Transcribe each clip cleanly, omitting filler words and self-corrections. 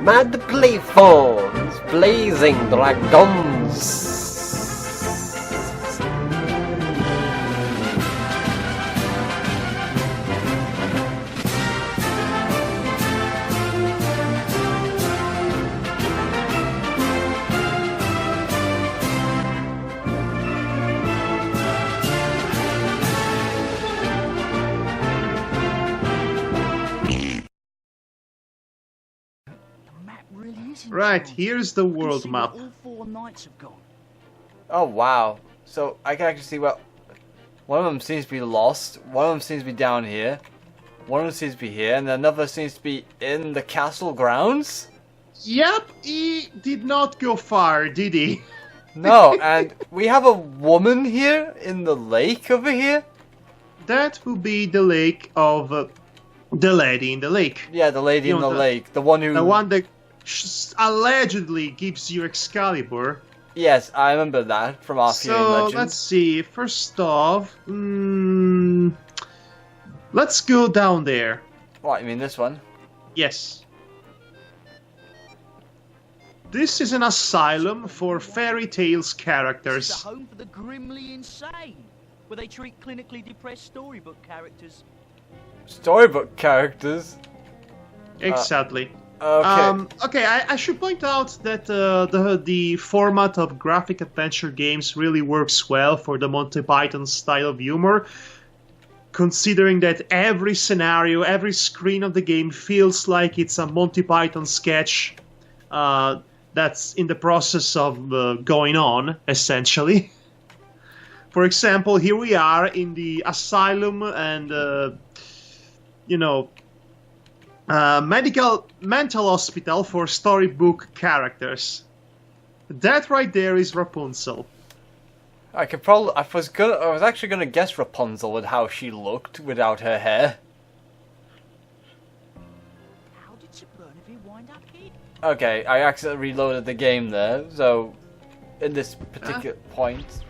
Mad Playfuls, Blazing Dragons. Right, here's the world map. All 4 knights have gone. Oh wow! So I can actually see what one of them seems to be lost. One of them seems to be down here. One of them seems to be here, and another seems to be in the castle grounds. Yep, he did not go far, did he? No, and we have a woman here in the lake over here. That would be the lake of the lady in the lake. Yeah, the lady in the lake, the one that allegedly gives you Excalibur. Yes, I remember that from Arthurian legend. So let's see. First off, let's go down there. What, you mean this one? Yes. This is an asylum for fairy tales characters. It's a home for the grimly insane, where they treat clinically depressed storybook characters. Storybook characters? Exactly. Okay. Okay, I should point out that the format of graphic adventure games really works well for the Monty Python style of humor, considering that every scenario, every screen of the game feels like it's a Monty Python sketch that's in the process of going on, essentially. For example, here we are in the asylum and, mental hospital for storybook characters. That right there is Rapunzel. I was actually gonna guess Rapunzel with how she looked without her hair. How did Supernavi wind up here? Okay, I accidentally reloaded the game there, so in this particular point.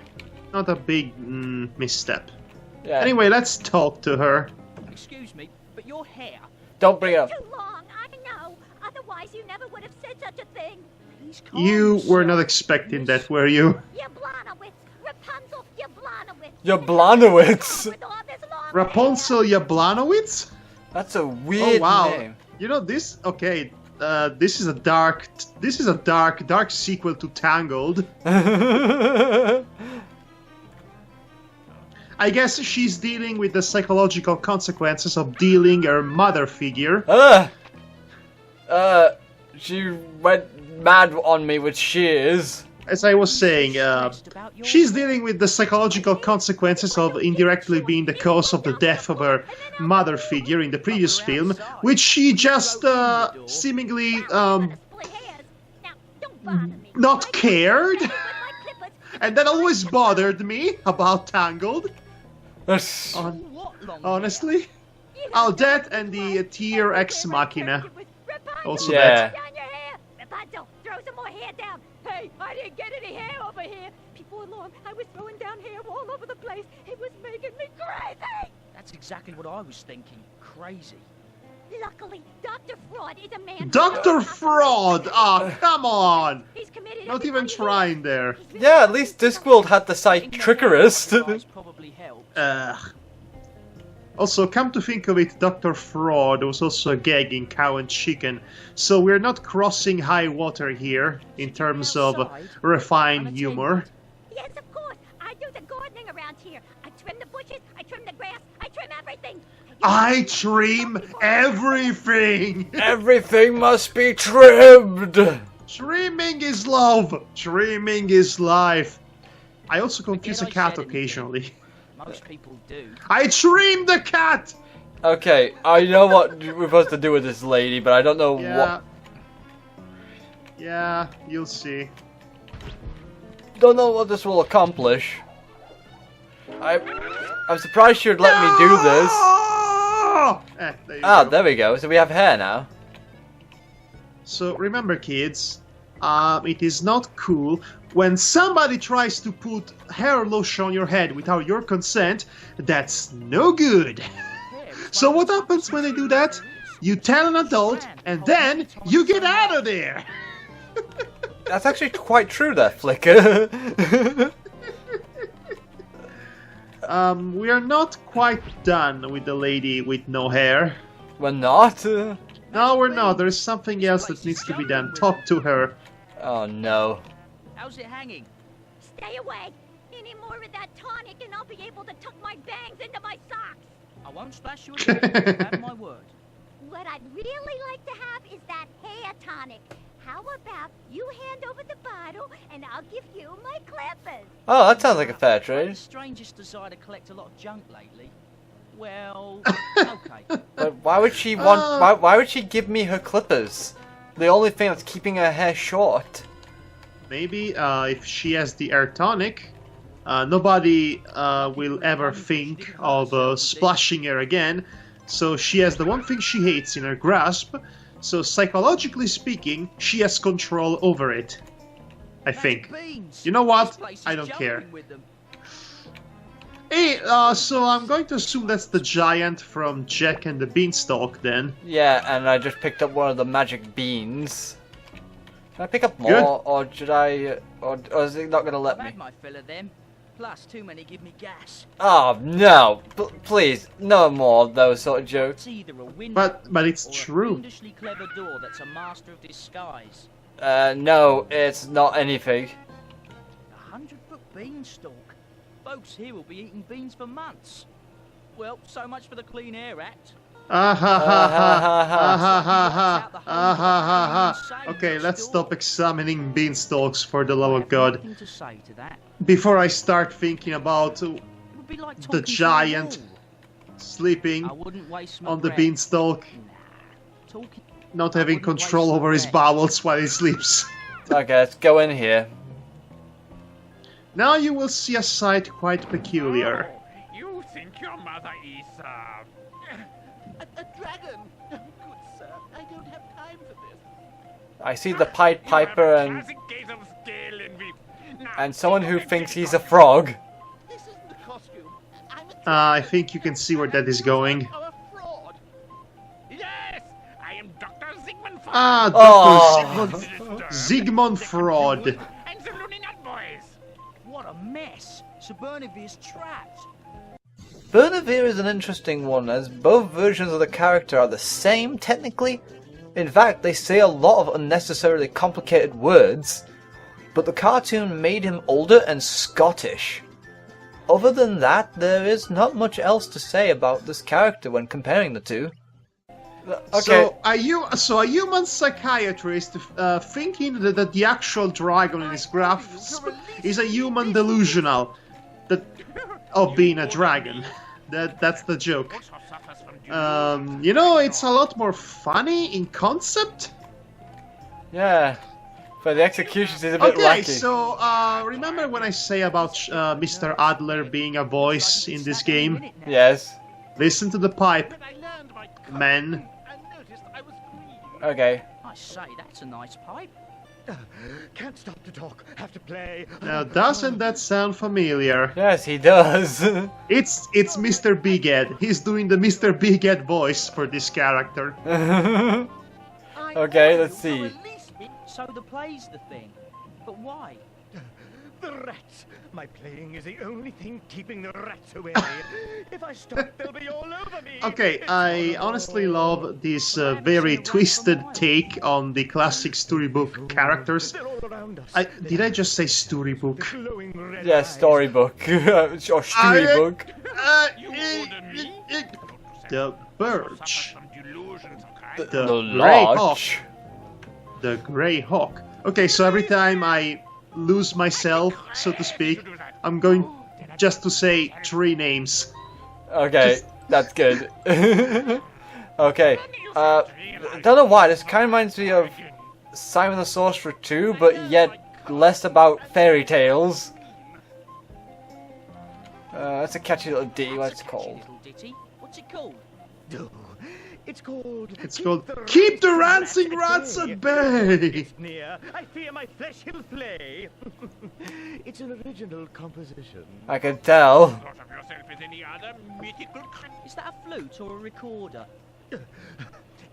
Not a big Yeah. Anyway, let's talk to her. Excuse me, but your hair... Don't bring it up. Too long, I know. Otherwise, you never would have said such a thing. Please calm You were yourself. not expecting that, were you? Yablonowitz, Rapunzel, Yablonowitz. Yablonowitz. With all this long Rapunzel Yablonowitz? That's a weird name. You know this? Okay, this is a dark sequel to Tangled. I guess she's dealing with the psychological consequences of dealing her mother figure. She went mad on me with shears. As I was saying, she's dealing with the psychological consequences of indirectly being the cause of the death of her mother figure in the previous film, which she just seemingly not cared. And that always bothered me about Tangled. Honestly. Oh, that and the Tier Ex Machina. Also Yeah. Down your hair. Rapunzel, throw some more hair down. Hey, I didn't get any hair over here. Before long, I was throwing down hair all over the place. It was making me crazy. That's exactly what I was thinking. Crazy. Luckily, Dr. Fraud is a man. Dr. Fraud! Ah, come on! He's committed Not every even one he trying there. is. Yeah, at least Discworld had the psychiatrist. Guys probably helped. Also, come to think of it, Dr. Fraud was also a gag in Cow and Chicken, so we're not crossing high water here in terms of refined humor. Yes, of course. I do the gardening around here. I trim the bushes, I trim the grass, I trim everything. I trim everything! Everything must be trimmed. Trimming is love! Trimming is life. I also confuse a cat occasionally. Most people do. I trim the cat! Okay, I know what we're supposed to do with this lady, but I don't know what. Yeah, you'll see. Don't know what this will accomplish. I'm surprised she'd let me do this. There you go. There we go. So we have hair now. So remember, kids, it is not cool when somebody tries to put hair lotion on your head without your consent. That's no good. So what happens when they do that? you tell an adult, and then you get out of there. That's actually quite true there, Flicker. We are not quite done with the lady with no hair. We're not? No, we're not. There's something else that needs to be done. Talk to her. Oh no. How's it hanging? Stay away. Any more of that tonic and I'll be able to tuck my bangs into my socks. I won't splash you again. Have my word. What I'd really like to have is that hair tonic. How about you hand over the bottle and I'll give you my clippers? Oh, that sounds like a fair The trade. strangest desire to collect a lot of junk lately. Well, okay. But why would she want? Why would she give me her clippers? The only thing that's keeping her hair short. Maybe if she has the air tonic, nobody will ever think of splashing her again. So she has the one thing she hates in her grasp. So psychologically speaking, she has control over it. I think. You know what? I don't care. Hey, so I'm going to assume that's the giant from Jack and the Beanstalk then. Yeah, and I just picked up one of the magic beans. Can I pick up more, Good. or should I, or is it not gonna let I've me? had my fill of them. Plus, too many give me gas. Oh no! Please, no more of those sort of jokes. It's either a window But it's or true. a fiendishly clever door that's a master of disguise. No, it's not anything. 100-foot beanstalk. Folks here will be eating beans for months. Well, so much for the Clean Air Act. Okay, let's stop examining beanstalks for the love of God. Nothing to say to that. Before I start thinking about It would be like the talking to a giant wall. sleeping I wouldn't waste my on the breath. beanstalk, Nah, talking. not I having wouldn't control waste my over his breath. bowels while he sleeps. Okay, let's go in here. Now you will see a sight quite peculiar. Oh, you think your mother is, A dragon! Good sir, I don't have time for this. I see the Pied Piper and classic case of scale envy. Now, someone who thinks he's a frog. This isn't a costume. I'm a I think you can see where that is going. I'm a fraud. Yes, I am Dr. Sigmund Freud. Ah, Oh. Dr. Sigmund Freud. And the Looney Nut Boys. What a mess! Sir Bernevere's trapped. Bernavere is an interesting one, as both versions of the character are the same, technically. In fact, they say a lot of unnecessarily complicated words, but the cartoon made him older and Scottish. Other than that, there is not much else to say about this character when comparing the two. Okay, So a human psychiatrist thinking that the actual dragon in his grasp is a human delusional of being a dragon. That's the joke. Also suffers from You know, it's a lot more funny in concept. yeah, but the executions is a bit Okay, wacky. so remember when I say about Mr. Adler being a voice in this game? Yes, Listen to the pipe, I learned my men. and noticed I was greedy. okay. I say, that's a nice pipe. Can't stop to talk. Have to play. Now, doesn't that sound familiar? Yes, he does. It's Mr. Big Ed. He's doing the Mr. Big Ed voice for this character. Okay, let's see. So the play's the thing. But why? The rats. My playing is the only thing keeping the rats away. If I stop, they'll be all over me. Okay, I honestly love this very twisted take on the classic storybook characters. They're all around us. Did I just say storybook? Glowing red Yeah, eyes. storybook. Or storybook. The birch. Some delusions, okay? The The grey hawk. lodge. The grey hawk. Okay, so every time I lose myself, so to speak, I'm going just to say 3 names. Okay, that's good. Okay, don't know why, this kind of reminds me of Simon the Sorcerer 2, but yet less about fairy tales. That's a catchy little ditty, what's it called? Little ditty. What's it called? No, it's called. It's called Keep the Rancing Rats at Bay! Near, I fear my flesh he'll flay. It's an original composition. I can tell. Thought of yourself as any other mythical creature. Is that a flute or a recorder?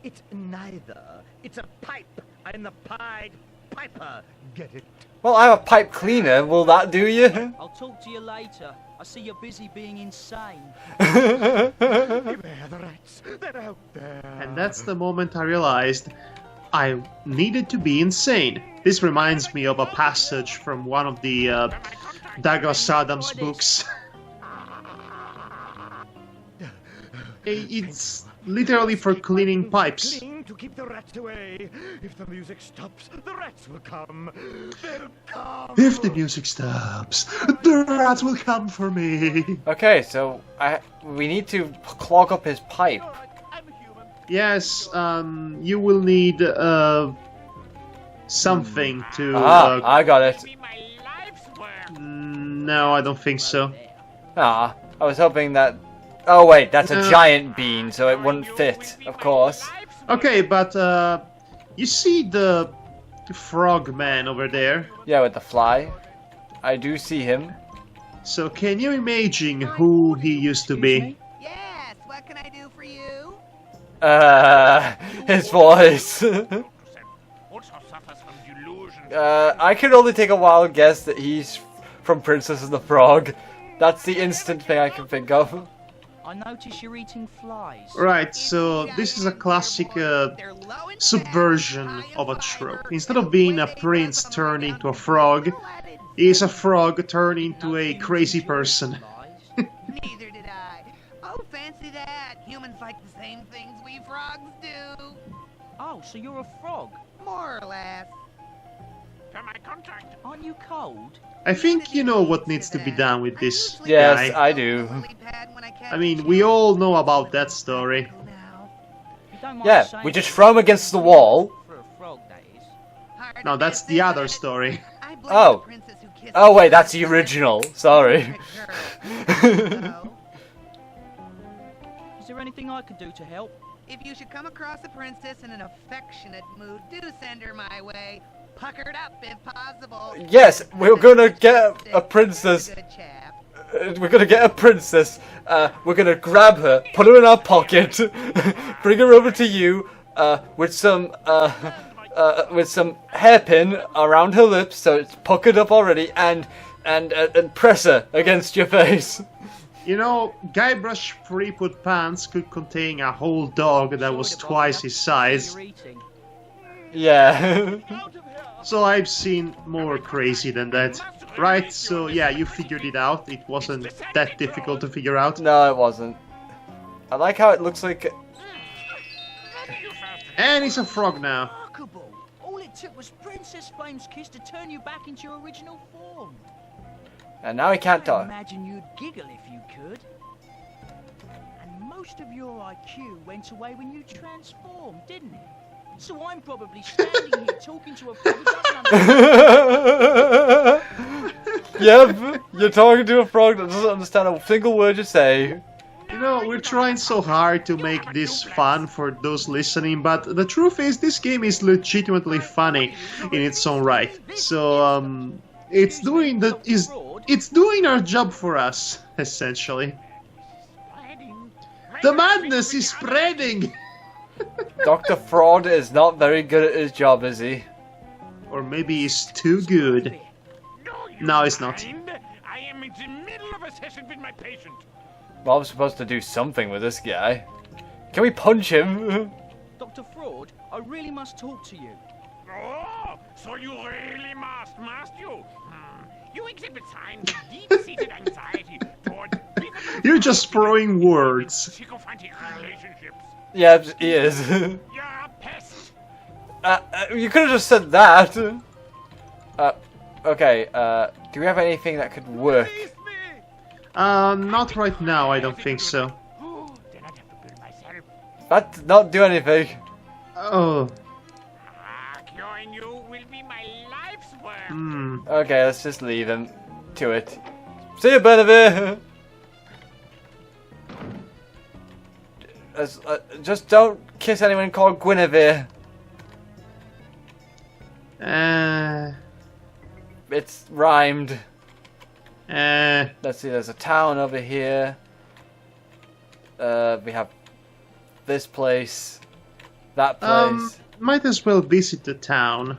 It's neither. It's a pipe. I'm the Pied Piper. Get it? Well, I have a pipe cleaner. Will that do you? I'll talk to you later. I see you're busy being insane. Beware the rats. They're out there. And that's the moment I realized I needed to be insane. This reminds me of a passage from one of the Douglas Adams books. It's literally for cleaning pipes. Clean to keep the rats away. If the music stops, the rats will come. They'll come. If the music stops, the rats will come for me. Okay, so we need to clog up his pipe. Yes, you will need something to. I got it. Be my life's work. No, I don't think so. Ah, I was hoping that. Oh wait, that's a No. giant bean, so it wouldn't fit, of course. Okay, but you see the frog man over there? Yeah, with the fly. I do see him. So can you imagine who he used to be? Yes, what can I do for you? His voice. Also suffers from delusions. I can only take a wild guess that he's from Princess and the Frog. That's the instant thing I can think of. I notice you're eating flies. Right, so this is a classic subversion of a trope. Instead of being a prince turned into a frog, he is a frog turned into a crazy person. Neither did I. Oh, fancy that. Humans like the same things we frogs do. Oh, so you're a frog? More or less. Per my contract. Aren't you cold? I think you know what needs to be done with this Yes, guy. I do. I mean, we all know about that story. If you don't mind Yeah, saying we just so. throw him against the wall. For a frog, that is. No, that's the other story. Oh. Oh wait, that's the original. Sorry. Is there anything I can do to help? If you should come across a princess in an affectionate mood, do send her my way. Puckered up if possible. Yes, we're gonna get a princess. Good chap. We're gonna get a princess. We're gonna grab her, put her in our pocket, bring her over to you, with some hairpin around her lips, so it's puckered up already, and press her against your face. You know, Guybrush Threepwood Pants could contain a whole dog that was twice his size. You're eating. Yeah. So I've seen more crazy than that. Right, so yeah, you figured it out. It wasn't that difficult to figure out. No, it wasn't. I like how it looks like. And he's a frog now. Remarkable. All it took was Princess Flame's kiss to turn you back into your original form. And now he can't I talk. imagine you'd giggle if you could. And most of your IQ went away when you transformed, didn't it? So I'm probably standing here talking to a frog who doesn't understand. Yep, you're talking to a frog that doesn't understand a single word you say. You know, we're trying so hard to make this fun for those listening, but the truth is this game is legitimately funny in its own right. So, it's doing it's doing our job for us, essentially. The madness is spreading! Dr. Fraud is not very good at his job, is he? Or maybe he's too good. No, it's not. I am in the middle of a session with my patient. Well, I'm supposed to do something with this guy. Can we punch him? Dr. Fraud, I really must talk to you. Oh, so you really must you? You exhibit signs of deep-seated anxiety toward You're just throwing words. sycophantic relationships. Yeah, he is. You're a pest. You could have just said that. Okay, do we have anything that could work? Not right now, I don't think so. Then I'd have to build myself. That did not do anything. Oh, Curing you will be my life's work. Okay, let's just leave him to it. See you, Benevere! Just don't kiss anyone called Guinevere. It's rhymed. Let's see, there's a town over here. We have this place. That place. Might as well visit the town.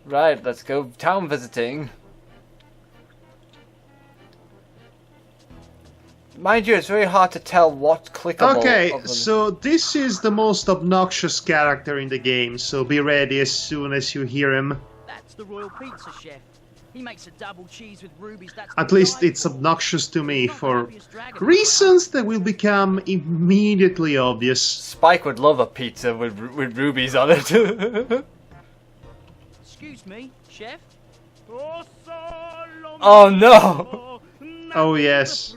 Right, let's go town visiting. Mind you, it's very hard to tell what's clickable. Okay, of the- so this is the most obnoxious character in the game, so be ready as soon as you hear him. That's the royal pizza chef. He makes a double cheese with rubies. That's At least it's delightful. obnoxious to me He's not the for happiest dragon reasons that will become immediately obvious. Spike would love a pizza with rubies on it. Excuse me, chef. Oh no! Oh yes.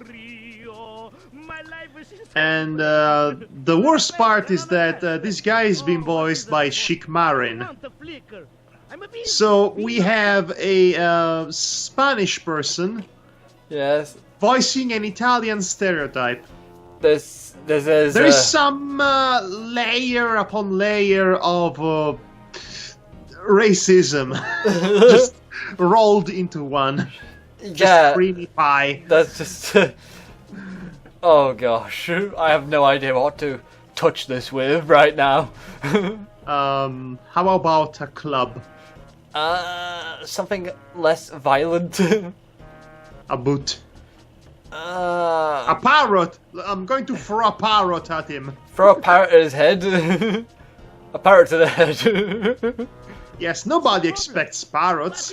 And the worst part is that this guy is being voiced by Chic Marin. So we have a Spanish person Yes. voicing an Italian stereotype. There is Some layer upon layer of racism just rolled into one. Just yeah. creamy pie. That's just. Oh gosh, I have no idea what to touch this with right now. How about a club? Something less violent. A boot? Uh, A parrot! I'm going to throw a parrot at him. throw a parrot at his head. A parrot to the head. Yes, nobody expects parrots.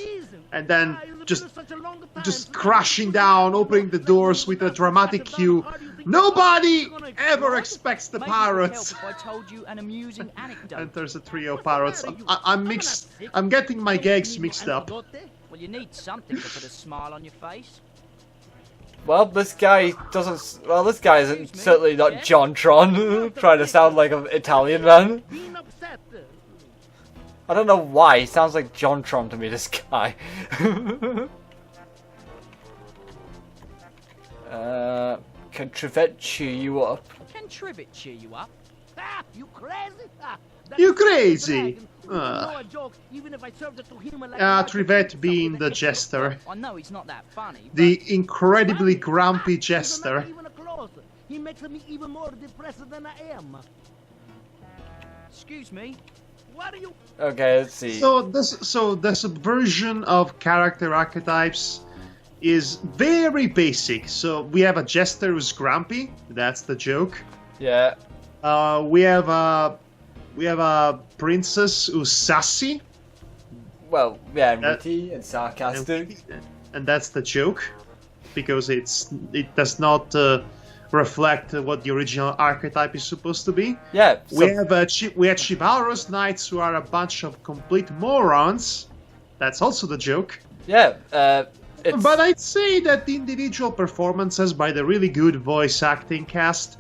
And then just crashing down, opening the doors with a dramatic cue. Nobody ever expects the Maybe it would help parrots. if I told you an amusing anecdote. And there's a trio of parrots. I'm getting my gags mixed up. Well, you need something to put a smile on your face. Well, this guy doesn't. Well, this guy isn't certainly not John Tron, trying to sound like an Italian man. I don't know why, he sounds like John Tron to me, this guy. Can Trivet cheer you up? Can Trivet cheer you up? Ah, you crazy? Ah, You crazy! Trivet Trivet being the jester. I know he's not that funny. The incredibly grumpy jester. He makes me even more depressed than I am. Excuse me. What are you? Okay, let's see. So the subversion of character archetypes is very basic. So we have a jester who's grumpy. That's the joke. Yeah. We have a princess who's sassy. Well, yeah, That- witty and sarcastic. And that's the joke, because it does not reflect what the original archetype is supposed to be. Yeah. We So, had chivalrous knights who are a bunch of complete morons. That's also the joke. yeah. It's. But I'd say that the individual performances by the really good voice acting cast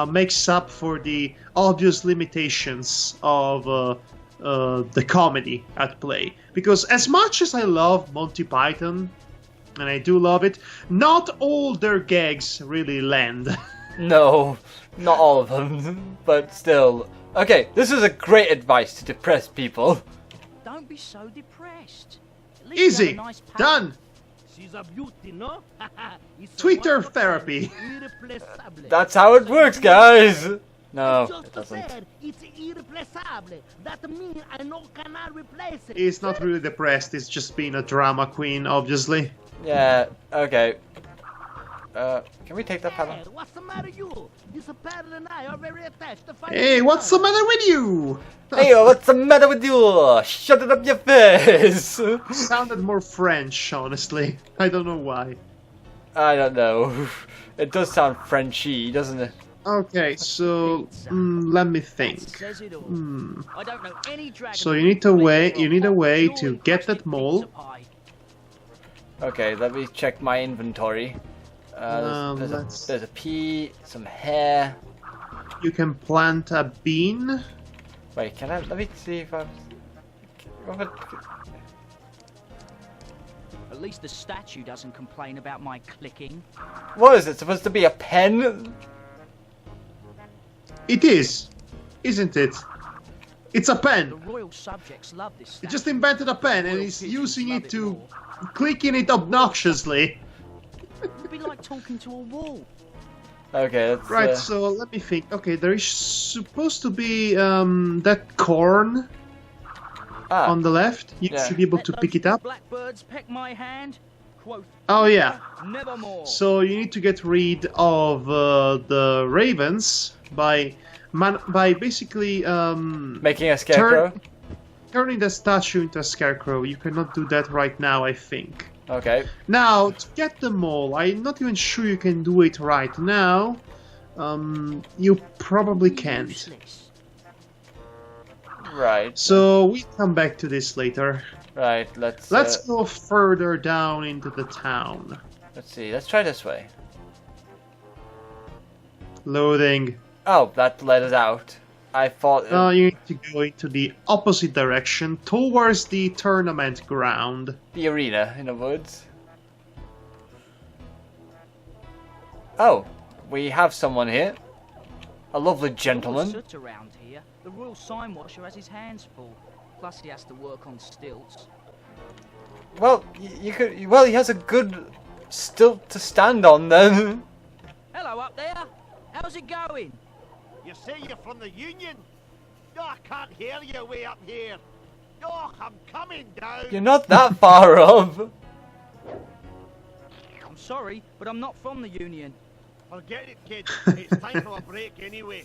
makes up for the obvious limitations of the comedy at play. Because as much as I love Monty Python, and I do love it, not all their gags really land. No, not all of them, but still. Okay, this is a great advice to depressed people. Don't be so depressed. At least you have Easy, a nice palate. done. She's a beauty, no? It's Twitter wonderful, therapy. irreplaceable. That's how it works, guys. No, Just it doesn't. said, it's irreplaceable. That means I cannot replace it. He's not really depressed, he's just being a drama queen, obviously. Yeah. Okay. Can we take that Hey, paddle? what's the matter, you? This paddle and I are very attached. To fight Hey, each what's the other. matter with you? Hey, what's the matter with you? Shut it up your face! Sounded more French, honestly. I don't know why. I don't know. It does sound Frenchy, doesn't it? Okay, so let me That think. says it all. I don't know any dragon So who you need would a bleed way. for You need a hot, way joy to get that crusted mole. pizza pie. Okay, let me check my inventory. Let's- There's a pea, some hair. You can plant a bean. Wait, can I? Let me see if I've. At least the statue doesn't complain about my clicking. What is it? Supposed to be a pen? It is, isn't it? It's a The pen. royal subjects love this statue. He just invented a pen and Royal he's pigeons using love it to more. clicking it obnoxiously. It'd be like talking to a wall. Okay, let's... Right, so let me think. Okay, there is supposed to be that corn on the left. You should be able to pick it up. Blackbirds peck my hand. Quoth, Oh yeah. nevermore. So you need to get rid of the ravens by basically making a scarecrow? turning the statue into a scarecrow. You cannot do that right now, I think. Okay. Now, to get them all, I'm not even sure you can do it right now. You probably can't. Useless. Right. So we come back to this later. Right, let's go further down into the town. let's see, let's try this way. Loading. Oh, that led us out. I thought... You need to go into the opposite direction, towards the tournament ground. the arena, in the woods. Oh, we have someone here. A lovely gentleman. Soot around here. The royal sign washer has his hands full. Plus he has to work on stilts. Well, you could... Well, he has a good stilt to stand on, then. Hello up there. How's it going? You say you're from the Union? Oh, I can't hear you way up here. Oh, I'm coming down. You're not that far off. I'm sorry, but I'm not from the Union. Forget it, kid. It's time for a break anyway.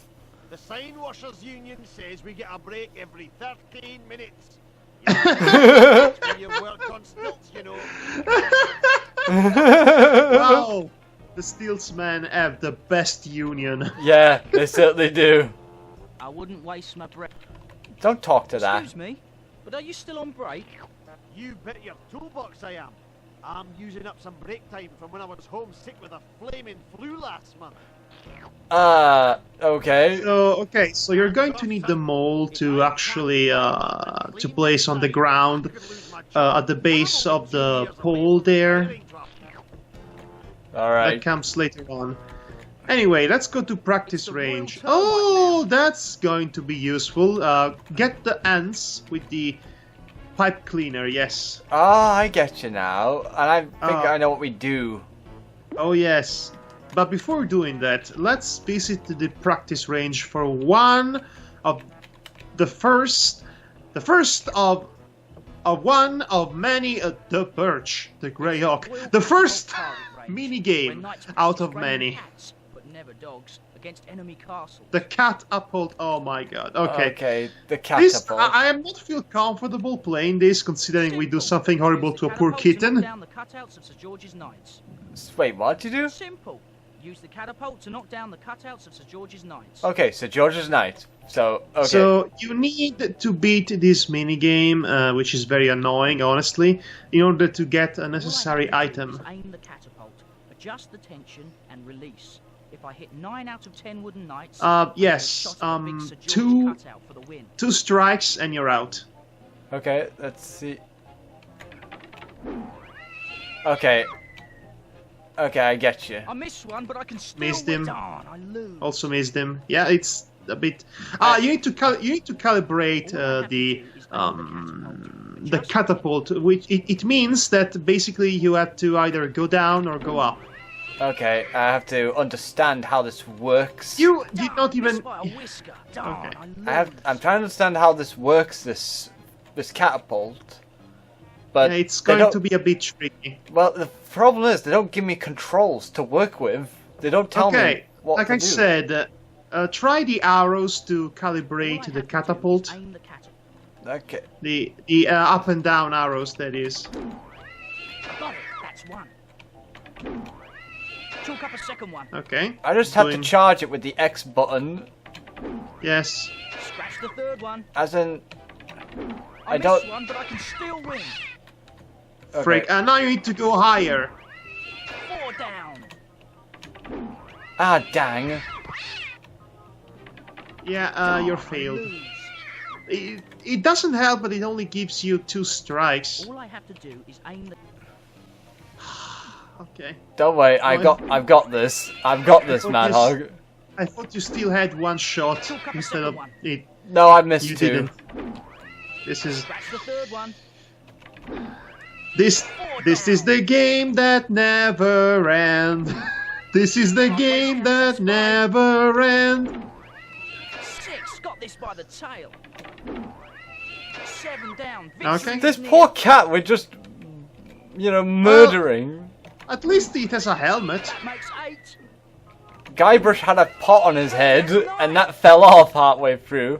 The Sign Washers Union says we get a break every 13 minutes. You know, when you work on stilts, you know. Wow! The Steelsmen have the best union. Yeah, they certainly do. I wouldn't waste my breath. Don't talk to that. Excuse me, but are you still on break? You bet your toolbox I am. I'm using up some break time from when I was homesick with a flaming flu last month. Okay. So you're going to need the mole to actually to place on the ground at the base of the pole there. Alright. That comes later on. Anyway, let's go to practice range. Oh, that's going to be useful. Get the ants with the pipe cleaner, yes. Ah, I get you now. And I think I know what we do. Oh, yes. But before doing that, let's visit the practice range for one of the first of one of many, the perch, the grey hawk, the first mini game out of many. Cats, but never dogs, against enemy castles. The catapult. Oh my god. Okay. Okay, the This, catapult. I am not feel comfortable playing this, considering we do something horrible to a poor kitten. Down the cutouts of Sir George's knights. Wait, what you do? Simple. Use the catapult to knock down the cutouts of Sir George's knights. Okay, so George's Knight. So, okay. So you need to beat this minigame, which is very annoying, honestly, in order to get a necessary All I have to do item. is aim the catapult, adjust the tension, and release. If I hit 9 out of 10 wooden knights, Yes, I'll get a shot at the big Sir George cutout for the win. 2 strikes and you're out. Okay, let's see. Okay. Okay, I get you. I missed one, but I can still Missed him. Darn, I lose. Also missed him. Yeah, it's a bit. You need to calibrate the catapult, which it means that basically you have to either go down or go up. Okay, I have to understand how this works. You did not even. Missed by a whisker. Darn, Okay. I lose. I'm trying to understand how this works. This catapult. But It's they going don't- to be a bit tricky. Well, the problem is they don't give me controls to work with. They don't tell me what like to I do. said, try the arrows to calibrate All I the have to do is catapult. aim the catapult. Okay. The up and down arrows, that is. Got it. That's one. Chalk up a second one. Okay. I just have to Doing- charge it with the X button, Yes. Scratch the third one. as in. I I don't- missed one, but I can still win. Okay. Frick. Now you need to go higher. 4 down. Ah, dang. Yeah, you're failed. Lose. It doesn't help, but it only gives you 2 strikes. All I have to do is aim the. Okay. Don't worry, I've got this. I've got this, thought Mad this- Hog. I thought you still had 1 shot Chalk up a instead of second one. it. No, I missed You 2. didn't. This is Scratch the third one. this is the game that never ends. This is the game that never ends. 6, got this by the tail. 7 down. Okay. This poor cat we're just, you know, murdering. At least it has a helmet. Makes 8. Guybrush had a pot on his head, and that fell off halfway through.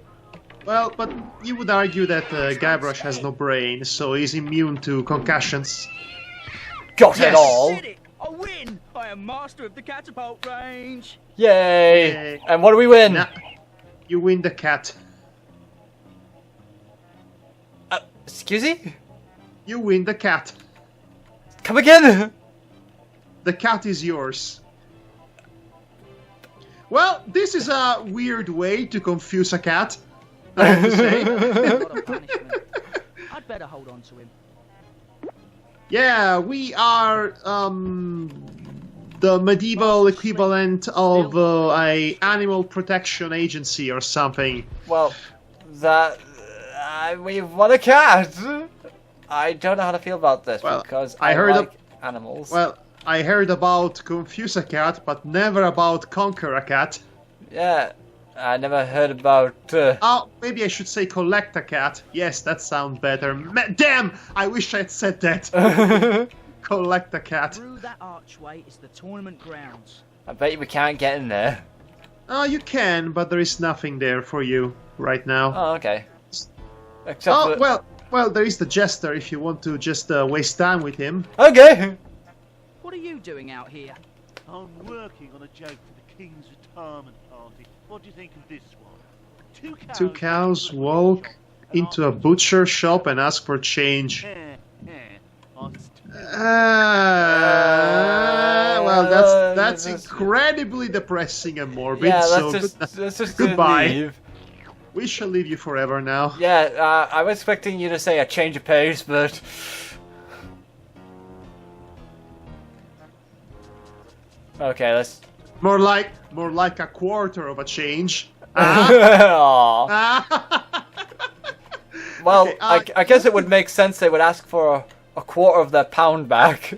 Well, but you would argue that Guybrush has no brain, so he's immune to concussions. Got Yes. it all. Did it! I win! I am master of the catapult range. Yay! Yay. And what do we win? Nah, you win the cat. Excuse me? You win the cat. Come again? The cat is yours. Well, this is a weird way to confuse a cat, I have to say. Not a punishment. I'd better hold on to him. Yeah, we are the medieval equivalent of a animal protection agency or something. Well, that we've won a cat. I don't know how to feel about this Well, because I I heard like animals. Well, I heard about confuse a cat, but never about conquer a cat. Yeah, I never heard about. Oh, maybe I should say collect a cat. Yes, that sounds better. Damn! I wish I'd said that. Collect a cat. Through that archway is the tournament grounds. I bet you we can't get in there. Oh, you can, but there is nothing there for you right now. Oh, okay. Except Oh, for... well, there is the jester if you want to just waste time with him. Okay. What are you doing out here? I'm working on a joke for the King's retirement party. What do you think of this one? Two cows walk into a butcher shop and ask for change. Well, that's incredibly depressing and morbid. Yeah, so let's just goodbye. leave. We shall leave you forever now. Yeah, I was expecting you to say a change of pace, but... Okay, let's... More like a quarter of a change. Aw. Well, Okay, I guess it would make sense they would ask for a quarter of their pound back.